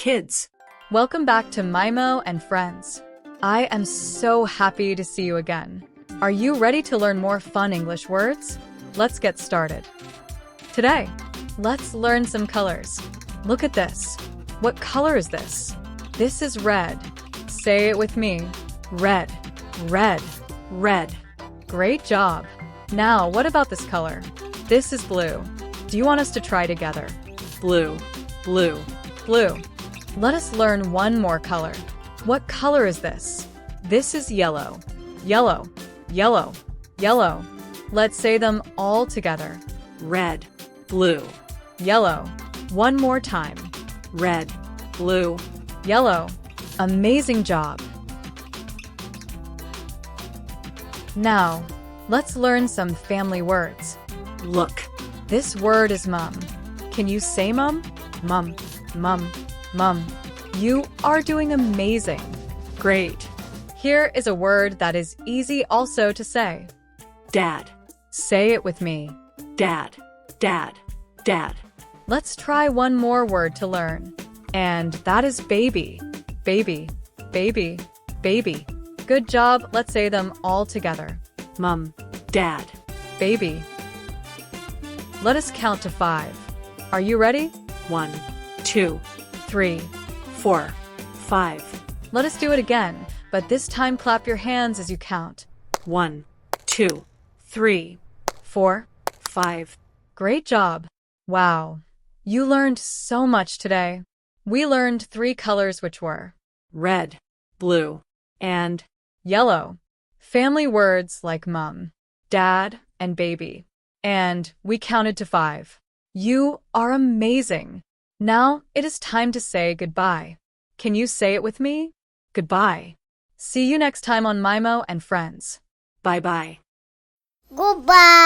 kids. Welcome back to Mimo and Friends. I am so happy to see you again. Are you ready to learn more fun English words? Let's get started. Today, let's learn some colors. Look at this. What color is this? This is red. Say it with me. Red, red, red. Great job. Now, what about this color? This is blue. Do you want us to try together? Blue, blue. Blue. Let us learn one more color. What color is this? This is yellow. Yellow, yellow, yellow. Let's say them all together. Red, blue. Yellow. One more time. Red, blue. Yellow. Amazing job. Now, let's learn some family words. Look. This word is mum. Can you say mum? Mum, mum, mum. You are doing amazing. Great. Here is a word that is easy also to say. Dad. Say it with me. Dad, dad, dad. Let's try one more word to learn. And that is baby. Baby, baby, baby. Good job. Let's say them all together. Mum, dad. Baby. Let us count to 5. Are you ready? 1, 2, 3. 4, 5. Let us do it again, but this time clap your hands as you count. 1, 2, 3, 4. 5. Great job. Wow. You learned so much today. We learned 3 colors, which were Red, blue, and yellow. Family words like mum, dad, and baby. And we counted to 5. You are amazing. Now it is time to say goodbye. Can you say it with me? Goodbye. See you next time on Mimo and Friends. bye-bye. Goodbye.